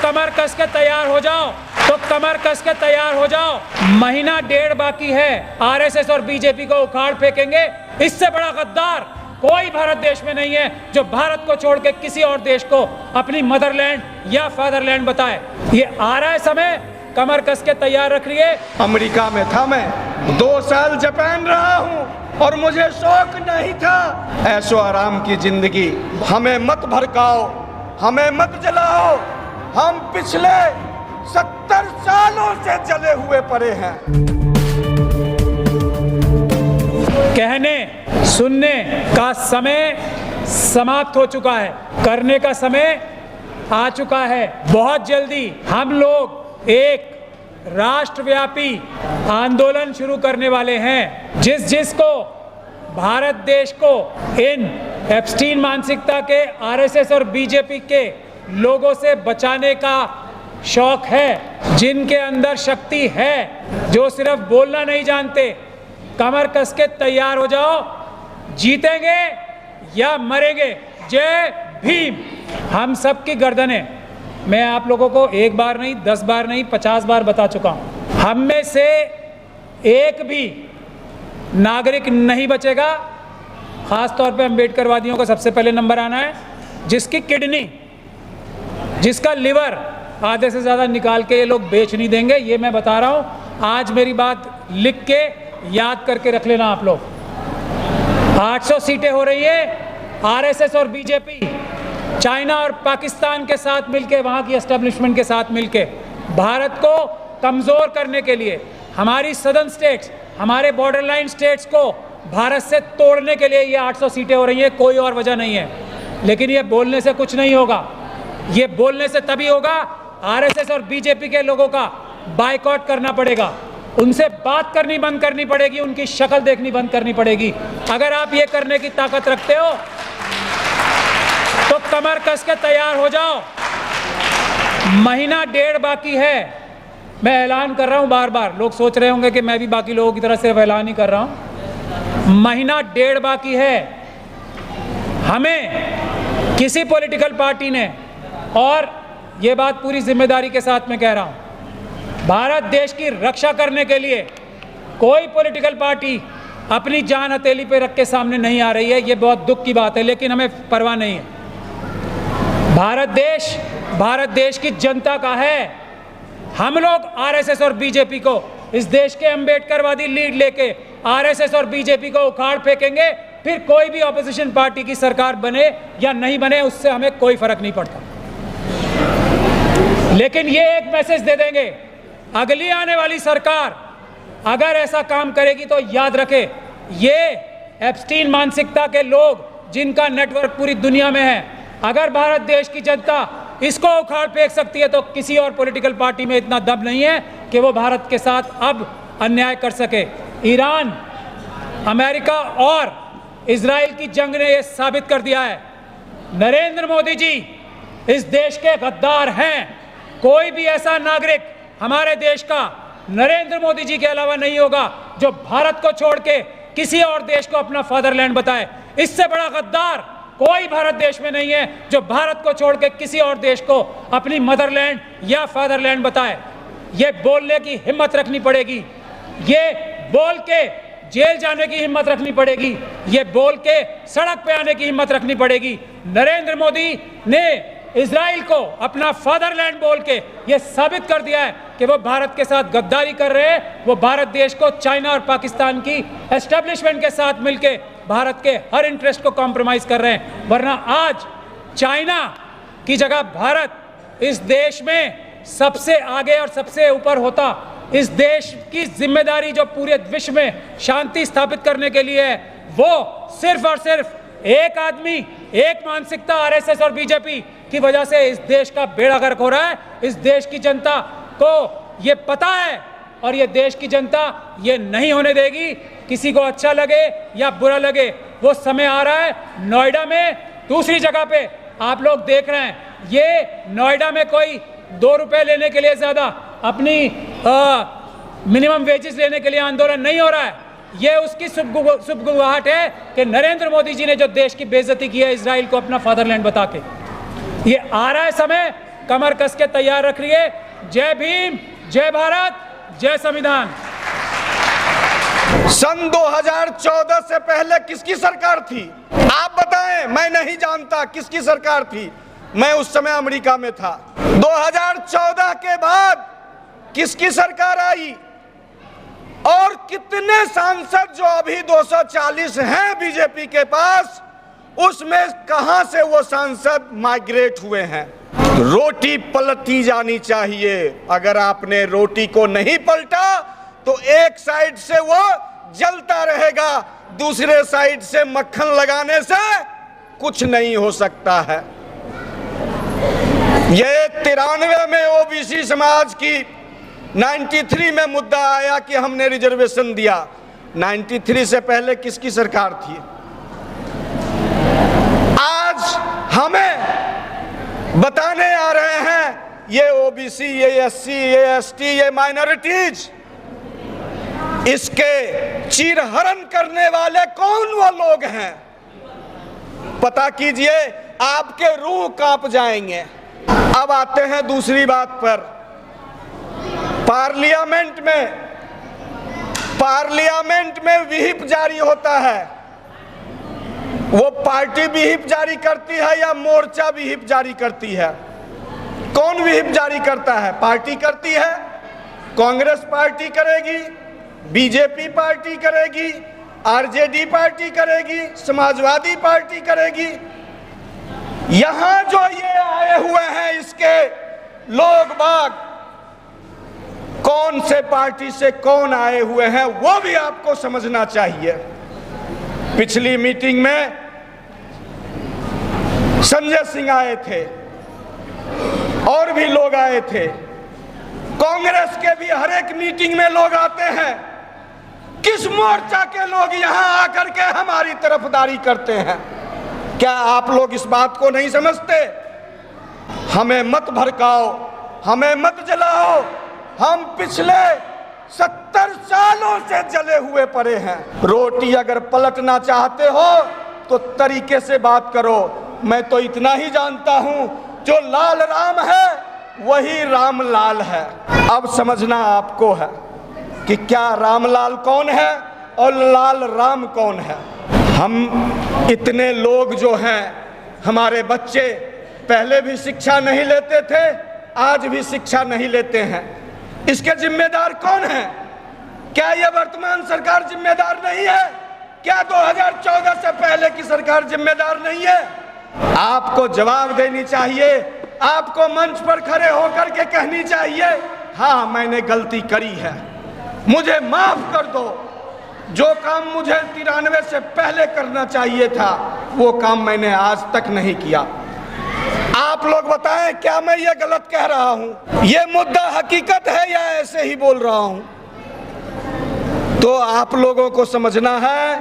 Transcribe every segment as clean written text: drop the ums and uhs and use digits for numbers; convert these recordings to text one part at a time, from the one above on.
कमर कस के तैयार हो जाओ, तो कमर कस के तैयार हो जाओ। महीना डेढ़ बाकी है, आरएसएस और बीजेपी को उखाड़ फेंकेंगे। इससे बड़ा गद्दार कोई भारत देश में नहीं है जो भारत को छोड़ के किसी और देश को अपनी मदरलैंड या फादरलैंड बताए। ये आ रहा है समय, कमर कस के तैयार रख रही है। अमेरिका में था मैं, 2 साल जापान रहा हूँ और मुझे शौक नहीं था ऐशो आराम की जिंदगी। हमें मत भड़काओ, हमें मत जलाओ, हम पिछले 70 सालों से जले हुए पड़े हैं। कहने सुनने का समय समाप्त हो चुका है, करने का समय आ चुका है। बहुत जल्दी हम लोग एक राष्ट्रव्यापी आंदोलन शुरू करने वाले हैं। जिसको भारत देश को इन एप्स्टीन मानसिकता के आरएसएस और बीजेपी के लोगों से बचाने का शौक है, जिनके अंदर शक्ति है, जो सिर्फ बोलना नहीं जानते, कमर कस के तैयार हो जाओ। जीतेंगे या मरेंगे। जय भीम। हम सब की गर्दनें, मैं आप लोगों को एक बार नहीं, 10 बार नहीं, 50 बार बता चुका हूं। हम में से एक भी नागरिक नहीं बचेगा, खासतौर पे अम्बेडकरवादियों को सबसे पहले नंबर आना है, जिसकी किडनी, जिसका लिवर आधे से ज़्यादा निकाल के ये लोग बेच नहीं देंगे। ये मैं बता रहा हूँ। आज मेरी बात लिख के याद करके रख लेना आप लोग। 800 सीटें हो रही है। आरएसएस और बीजेपी चाइना और पाकिस्तान के साथ मिलके, वहाँ की एस्टेब्लिशमेंट के साथ मिलके भारत को कमज़ोर करने के लिए, हमारी सदर्न स्टेट्स, हमारे बॉर्डर लाइन स्टेट्स को भारत से तोड़ने के लिए ये 800 सीटें हो रही हैं। कोई और वजह नहीं है। लेकिन ये बोलने से कुछ नहीं होगा। ये बोलने से तभी होगा, आरएसएस और बीजेपी के लोगों का बायकॉट करना पड़ेगा, उनसे बात करनी बंद करनी पड़ेगी, उनकी शक्ल देखनी बंद करनी पड़ेगी। अगर आप ये करने की ताकत रखते हो तो कमर कस के तैयार हो जाओ। महीना डेढ़ बाकी है। मैं ऐलान कर रहा हूं बार बार। लोग सोच रहे होंगे कि मैं भी बाकी लोगों की तरह सिर्फ ऐलान ही कर रहा हूं। महीना डेढ़ बाकी है। हमें किसी पॉलिटिकल पार्टी ने, और ये बात पूरी जिम्मेदारी के साथ मैं कह रहा हूं, भारत देश की रक्षा करने के लिए कोई पॉलिटिकल पार्टी अपनी जान हथेली पे रख के सामने नहीं आ रही है। ये बहुत दुख की बात है, लेकिन हमें परवाह नहीं है। भारत देश की जनता का है। हम लोग आरएसएस और बीजेपी को, इस देश के अम्बेडकरवादी लीड लेके आरएसएस और बीजेपी को उखाड़ फेंकेंगे। फिर कोई भी ऑपोजिशन पार्टी की सरकार बने या नहीं बने, उससे हमें कोई फर्क नहीं पड़ता। लेकिन ये एक मैसेज दे देंगे, अगली आने वाली सरकार अगर ऐसा काम करेगी तो याद रखे, ये एप्स्टीन मानसिकता के लोग जिनका नेटवर्क पूरी दुनिया में है, अगर भारत देश की जनता इसको उखाड़ फेंक सकती है तो किसी और पॉलिटिकल पार्टी में इतना दम नहीं है कि वो भारत के साथ अब अन्याय कर सके। ईरान, अमेरिका और इजराइल की जंग ने यह साबित कर दिया है, नरेंद्र मोदी जी इस देश के गद्दार हैं। कोई भी ऐसा नागरिक हमारे देश का नरेंद्र मोदी जी के अलावा नहीं होगा जो भारत को छोड़ के किसी और देश को अपना फादरलैंड बताए। इससे बड़ा गद्दार कोई भारत देश में नहीं है जो भारत को छोड़ के किसी और देश को अपनी मदरलैंड या फादरलैंड बताए। ये बोलने की हिम्मत रखनी पड़ेगी, ये बोल के जेल जाने की हिम्मत रखनी पड़ेगी, ये बोल के सड़क पे आने की हिम्मत रखनी पड़ेगी। नरेंद्र मोदी ने इजराइल को अपना फादरलैंड बोल के ये साबित कर दिया है कि वो भारत के साथ गद्दारी कर रहे हैं। वो भारत देश को चाइना और पाकिस्तान की एस्टेब्लिशमेंट के साथ मिलके भारत के हर इंटरेस्ट को कॉम्प्रोमाइज कर रहे हैं। वरना आज चाइना की जगह भारत इस देश में सबसे आगे और सबसे ऊपर होता। इस देश की जिम्मेदारी जो पूरे विश्व में शांति स्थापित करने के लिए है, वो सिर्फ और सिर्फ एक आदमी, एक मानसिकता आरएसएस और बीजेपी की वजह से इस देश का बेड़ा गर्क हो रहा है। इस देश की जनता को ये पता है और ये देश की जनता ये नहीं होने देगी। किसी को अच्छा लगे या बुरा लगे, वो समय आ रहा है। नोएडा में, दूसरी जगह पे आप लोग देख रहे हैं, ये नोएडा में कोई 2 रुपए लेने के लिए ज़्यादा अपनी मिनिमम वेजेस लेने के लिए आंदोलन नहीं हो रहा है। ये उसकी सुबगुहाट है कि नरेंद्र मोदी जी ने जो देश की बेइज्जती की है इजराइल को अपना फादरलैंड बता के। ये आ रहा है समय, कमर कस के तैयार रखिए। जय भीम, जय भारत, जय संविधान। सन 2014 से पहले किसकी सरकार थी? आप बताएं, मैं नहीं जानता किसकी सरकार थी। मैं उस समय अमेरिका में था। 2014 के बाद किसकी सरकार आई? और कितने सांसद जो अभी 240 हैं बीजेपी के पास, उसमें कहां से वो सांसद माइग्रेट हुए हैं? रोटी पलटी जानी चाहिए। अगर आपने रोटी को नहीं पलटा तो एक साइड से वो जलता रहेगा, दूसरे साइड से मक्खन लगाने से कुछ नहीं हो सकता है। ये 93 में ओबीसी समाज की 93 में मुद्दा आया कि हमने रिजर्वेशन दिया। 93 से पहले किसकी सरकार थी? आज हमें बताने आ रहे हैं ये ओबीसी, ये एससी, ये एसटी, ये माइनॉरिटीज, इसके चीरहरण करने वाले कौन वो लोग हैं? पता कीजिए, आपके रूह कांप जाएंगे। अब आते हैं दूसरी बात पर। पार्लियामेंट में व्हिप जारी होता है। वो पार्टी व्हिप जारी करती है या मोर्चा व्हिप जारी करती है? कौन व्हिप जारी करता है? पार्टी करती है। कांग्रेस पार्टी करेगी, बीजेपी पार्टी करेगी, आरजेडी पार्टी करेगी, समाजवादी पार्टी करेगी। यहां जो ये आए हुए हैं इसके लोग बाग, कौन से पार्टी से कौन आए हुए हैं वो भी आपको समझना चाहिए। पिछली मीटिंग में संजय सिंह आए थे और भी लोग आए थे। कांग्रेस के भी हर एक मीटिंग में लोग आते हैं। किस मोर्चा के लोग यहां आकर के हमारी तरफदारी करते हैं? क्या आप लोग इस बात को नहीं समझते? हमें मत भड़काओ, हमें मत जलाओ। हम पिछले 70 सालों से जले हुए पड़े हैं। रोटी अगर पलटना चाहते हो तो तरीके से बात करो। मैं तो इतना ही जानता हूं, जो लाल राम है वही रामलाल है। अब समझना आपको है कि क्या रामलाल कौन है और लाल राम कौन है। हम इतने लोग जो हैं, हमारे बच्चे पहले भी शिक्षा नहीं लेते थे, आज भी शिक्षा नहीं लेते हैं। इसके जिम्मेदार कौन है? क्या यह वर्तमान सरकार जिम्मेदार नहीं है? क्या 2014 से पहले की सरकार जिम्मेदार नहीं है? आपको जवाब देनी चाहिए। आपको मंच पर खड़े होकर के कहनी चाहिए, हाँ मैंने गलती करी है, मुझे माफ कर दो। जो काम मुझे 93 से पहले करना चाहिए था वो काम मैंने आज तक नहीं किया। आप लोग बताएं, क्या मैं ये गलत कह रहा हूं? ये मुद्दा हकीकत है या ऐसे ही बोल रहा हूं? तो आप लोगों को समझना है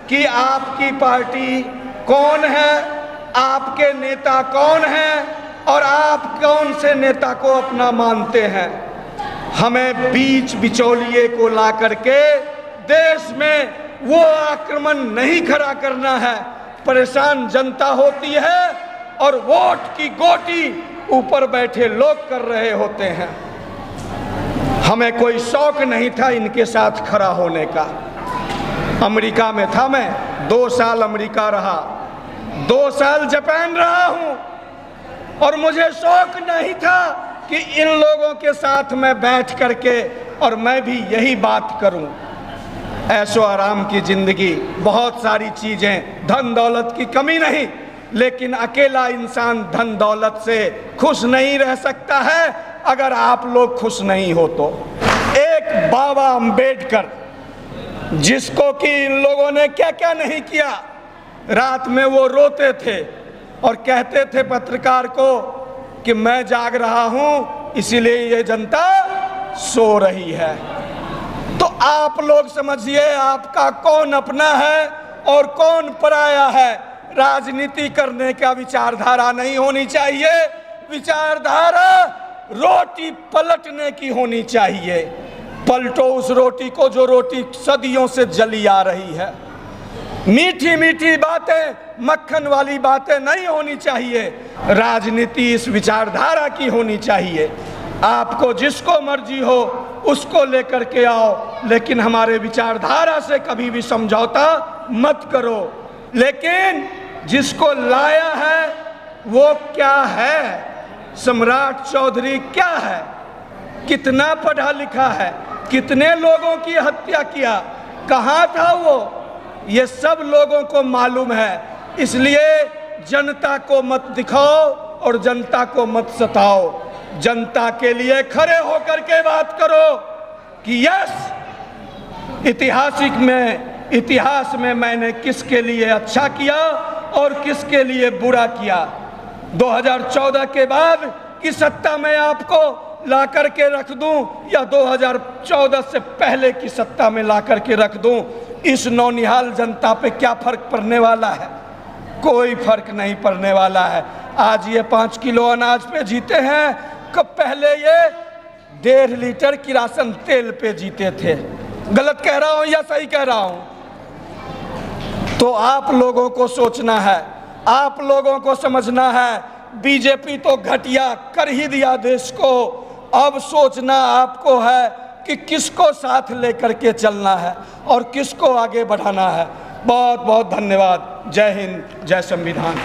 कि आपकी पार्टी कौन है, आपके नेता कौन हैं और आप कौन से नेता को अपना मानते हैं। हमें बीच बिचौलिए को ला करके देश में वो आक्रमण नहीं खड़ा करना है। परेशान जनता होती है और वोट की गोटी ऊपर बैठे लोग कर रहे होते हैं। हमें कोई शौक नहीं था इनके साथ खड़ा होने का। अमेरिका में था मैं, 2 साल अमेरिका रहा, 2 साल जापान रहा हूं और मुझे शौक नहीं था कि इन लोगों के साथ मैं बैठ करके और मैं भी यही बात करूं। ऐशो आराम की जिंदगी, बहुत सारी चीजें, धन दौलत की कमी नहीं, लेकिन अकेला इंसान धन दौलत से खुश नहीं रह सकता है अगर आप लोग खुश नहीं हो तो। एक बाबा अंबेडकर, जिसको कि इन लोगों ने क्या क्या नहीं किया, रात में वो रोते थे और कहते थे पत्रकार को कि मैं जाग रहा हूं इसीलिए ये जनता सो रही है। तो आप लोग समझिए आपका कौन अपना है और कौन पराया है। राजनीति करने का विचारधारा नहीं होनी चाहिए, विचारधारा रोटी पलटने की होनी चाहिए। पलटो उस रोटी को जो रोटी सदियों से जली आ रही है। मीठी मीठी बातें, मक्खन वाली बातें नहीं होनी चाहिए। राजनीति इस विचारधारा की होनी चाहिए। आपको जिसको मर्जी हो उसको लेकर के आओ, लेकिन हमारे विचारधारा से कभी भी समझौता मत करो। लेकिन जिसको लाया है वो क्या है? सम्राट चौधरी क्या है? कितना पढ़ा लिखा है? कितने लोगों की हत्या किया? कहाँ था वो? ये सब लोगों को मालूम है। इसलिए जनता को मत दिखाओ और जनता को मत सताओ। जनता के लिए खड़े होकर के बात करो कि यस, इतिहास में मैंने किसके लिए अच्छा किया और किसके लिए बुरा किया। 2014 के बाद की सत्ता में आपको ला करके रख दूं या 2014 से पहले की सत्ता में ला करके रख दूं, इस नौनिहाल जनता पे क्या फर्क पड़ने वाला है? कोई फर्क नहीं पड़ने वाला है। आज ये 5 किलो अनाज पे जीते हैं, कब पहले ये 1.5 लीटर किरासन तेल पे जीते थे। गलत कह रहा हूं या सही कह रहा हूं? तो आप लोगों को सोचना है, आप लोगों को समझना है। बीजेपी तो घटिया कर ही दिया देश को। अब सोचना आपको है कि किसको साथ लेकर के चलना है और किसको आगे बढ़ाना है। बहुत बहुत धन्यवाद। जय हिंद, जय संविधान।